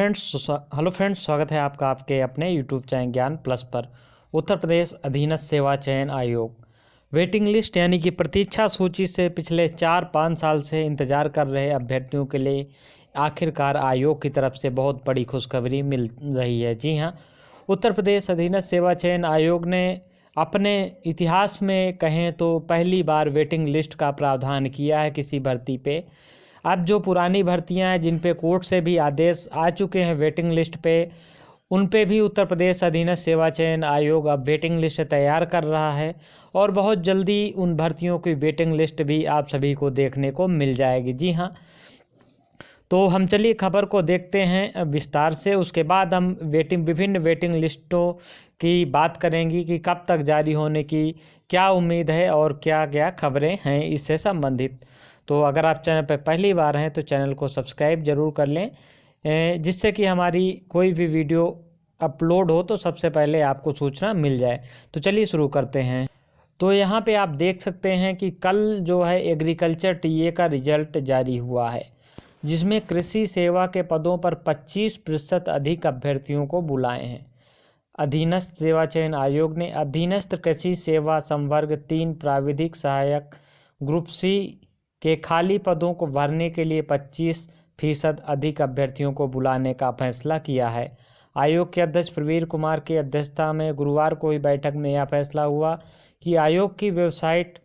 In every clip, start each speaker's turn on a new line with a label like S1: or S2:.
S1: Hello friends, स्वागत है आपका आपके अपने यूट्यूब चैनल ज्ञान प्लस पर। उत्तर प्रदेश अधीनस्थ सेवा चयन आयोग वेटिंग लिस्ट यानी कि प्रतीक्षा सूची से पिछले 4-5 साल से इंतजार कर रहे अभ्यर्थियों के लिए आखिरकार आयोग की तरफ से बहुत बड़ी खुशखबरी मिल रही है। जी हाँ, उत्तर प्रदेश अधीनस्थ सेवा चयन आयोग ने अपने इतिहास में कहें तो पहली बार वेटिंग लिस्ट का प्रावधान किया है किसी भर्ती पे। अब जो पुरानी भर्तियां हैं जिन पे कोर्ट से भी आदेश आ चुके हैं वेटिंग लिस्ट पे, उन पे भी उत्तर प्रदेश अधीनस्थ सेवा चयन आयोग अब वेटिंग लिस्ट तैयार कर रहा है और बहुत जल्दी उन भर्तियों की वेटिंग लिस्ट भी आप सभी को देखने को मिल जाएगी। जी हाँ, तो हम चलिए खबर को देखते हैं विस्तार से। उसके बाद हम विभिन्न वेटिंग लिस्टों की बात करेंगी कि कब तक जारी होने की क्या उम्मीद है और क्या क्या खबरें हैं इससे संबंधित। तो अगर आप चैनल पर पहली बार हैं तो चैनल को सब्सक्राइब ज़रूर कर लें, जिससे कि हमारी कोई भी वीडियो अपलोड हो तो सबसे पहले आपको सूचना मिल जाए। तो चलिए शुरू करते हैं। तो यहाँ पे आप देख सकते हैं कि कल जो है एग्रीकल्चर टीए का रिजल्ट जारी हुआ है, जिसमें कृषि सेवा के पदों पर 25% अधिक अभ्यर्थियों को बुलाए हैं। अधीनस्थ सेवा चयन आयोग ने अधीनस्थ कृषि सेवा संवर्ग 3 प्राविधिक सहायक ग्रुप सी के खाली पदों को भरने के लिए 25% अधिक अभ्यर्थियों को बुलाने का फैसला किया है। आयोग के अध्यक्ष प्रवीर कुमार की अध्यक्षता में गुरुवार को हुई बैठक में यह फैसला हुआ कि आयोग की वेबसाइट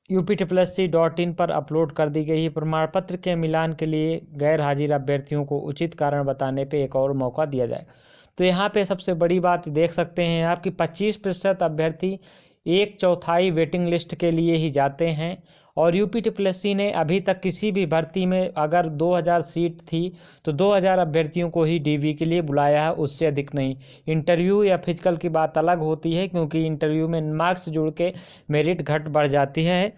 S1: uptplc.in पर अपलोड कर दी गई प्रमाण पत्र के मिलान के लिए गैर हाजिर अभ्यर्थियों को उचित कारण बताने पे एक और मौका दिया जाएगा। तो यहाँ पे सबसे बड़ी बात देख सकते हैं आप कि 25% अभ्यर्थी 1/4 वेटिंग लिस्ट के लिए ही जाते हैं और यूपीटीपीएससी ने अभी तक किसी भी भर्ती में अगर 2000 सीट थी तो 2000 अभ्यर्थियों को ही डीवी के लिए बुलाया है, उससे अधिक नहीं। इंटरव्यू या फिजिकल की बात अलग होती है, क्योंकि इंटरव्यू में मार्क्स जुड़ के मेरिट घट बढ़ जाती है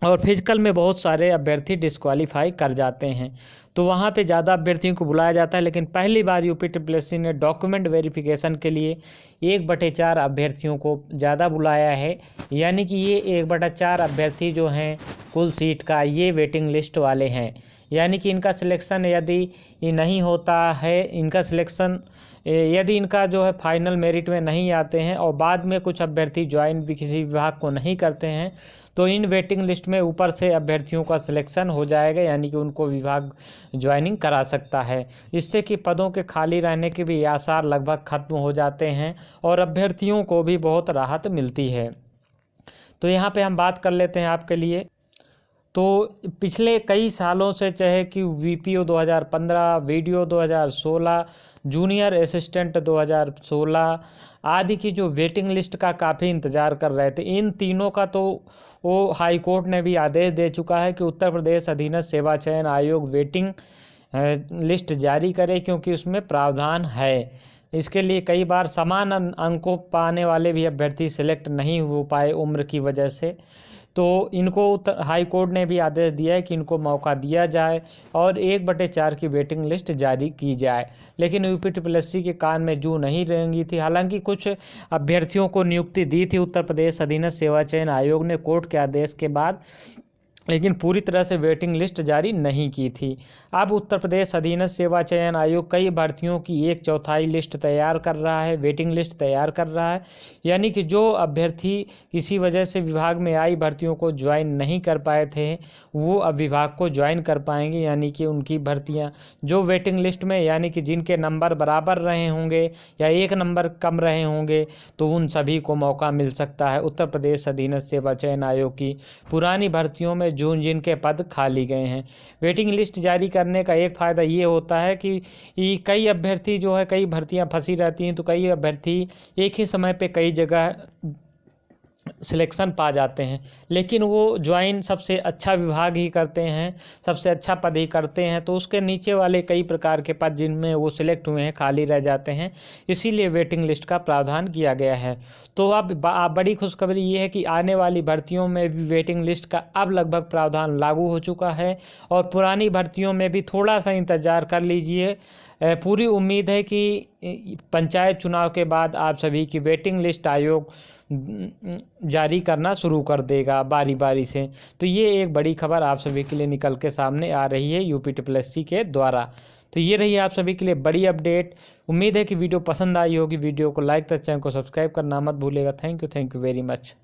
S1: और फिजिकल में बहुत सारे अभ्यर्थी डिस्क्वालीफाई कर जाते हैं, तो वहाँ पे ज़्यादा अभ्यर्थियों को बुलाया जाता है। लेकिन पहली बार यूपीटीपीएससी ने डॉक्यूमेंट वेरिफिकेशन के लिए 1/4 अभ्यर्थियों को ज़्यादा बुलाया है, यानी कि ये 1/4 अभ्यर्थी जो हैं कुल सीट का ये वेटिंग लिस्ट वाले हैं। यानी कि इनका सिलेक्शन यदि ये नहीं होता है, इनका सिलेक्शन यदि इनका जो है फाइनल मेरिट में नहीं आते हैं और बाद में कुछ अभ्यर्थी ज्वाइन भी किसी विभाग को नहीं करते हैं, तो इन वेटिंग लिस्ट में ऊपर से अभ्यर्थियों का सिलेक्शन हो जाएगा, यानी कि उनको विभाग ज्वाइनिंग करा सकता है। इससे कि पदों के खाली रहने के भी आसार लगभग खत्म हो जाते हैं और अभ्यर्थियों को भी बहुत राहत मिलती है। तो यहाँ पे हम बात कर लेते हैं आपके लिए। तो पिछले कई सालों से चाहे कि वीपीओ 2015, वीडियो 2016, जूनियर असिस्टेंट 2016 आदि की जो वेटिंग लिस्ट का काफ़ी इंतज़ार कर रहे थे, इन तीनों का तो वो हाई कोर्ट ने भी आदेश दे चुका है कि उत्तर प्रदेश अधीनस्थ सेवा चयन आयोग वेटिंग लिस्ट जारी करे, क्योंकि उसमें प्रावधान है। इसके लिए कई बार समान अंकों पाने वाले भी अभ्यर्थी सिलेक्ट नहीं हो पाए उम्र की वजह से, तो इनको हाई कोर्ट ने भी आदेश दिया है कि इनको मौका दिया जाए और 1/4 की वेटिंग लिस्ट जारी की जाए। लेकिन यूपीटीपीएससी के कान में जू नहीं रेंगी थी। हालांकि कुछ अभ्यर्थियों को नियुक्ति दी थी उत्तर प्रदेश अधीनस्थ सेवा चयन आयोग ने कोर्ट के आदेश के बाद, लेकिन पूरी तरह से वेटिंग लिस्ट जारी नहीं की थी। अब उत्तर प्रदेश अधीनस्थ सेवा चयन आयोग कई भर्तियों की 1/4 लिस्ट तैयार कर रहा है, वेटिंग लिस्ट तैयार कर रहा है, यानी कि जो अभ्यर्थी किसी वजह से विभाग में आई भर्तियों को ज्वाइन नहीं कर पाए थे, वो अब विभाग को ज्वाइन कर पाएंगे। यानी कि उनकी भर्तियाँ जो वेटिंग लिस्ट में, यानी कि जिनके नंबर बराबर रहे होंगे या 1 नंबर कम रहे होंगे, तो उन सभी को मौका मिल सकता है उत्तर प्रदेश अधीनस्थ सेवा चयन आयोग की पुरानी भर्तियों में जिनके पद खाली गए हैं। वेटिंग लिस्ट जारी करने का एक फ़ायदा ये होता है कि कई अभ्यर्थी जो है, कई भर्तियां फंसी रहती हैं, तो कई अभ्यर्थी एक ही समय पे कई जगह सिलेक्शन पा जाते हैं, लेकिन वो ज्वाइन सबसे अच्छा विभाग ही करते हैं, सबसे अच्छा पद ही करते हैं, तो उसके नीचे वाले कई प्रकार के पद जिनमें वो सिलेक्ट हुए हैं खाली रह जाते हैं। इसीलिए वेटिंग लिस्ट का प्रावधान किया गया है। तो अब बड़ी खुशखबरी ये है कि आने वाली भर्तियों में भी वेटिंग लिस्ट का अब लगभग प्रावधान लागू हो चुका है और पुरानी भर्तियों में भी थोड़ा सा इंतज़ार कर लीजिए। पूरी उम्मीद है कि पंचायत चुनाव के बाद आप सभी की वेटिंग लिस्ट आयोग जारी करना शुरू कर देगा बारी बारी से। तो ये एक बड़ी खबर आप सभी के लिए निकल के सामने आ रही है यूपीटीपीएससी के द्वारा। तो ये रही आप सभी के लिए बड़ी अपडेट। उम्मीद है कि वीडियो पसंद आई होगी। वीडियो को लाइक तथा चैनल को सब्सक्राइब करना मत भूलिएगा। Thank you very much.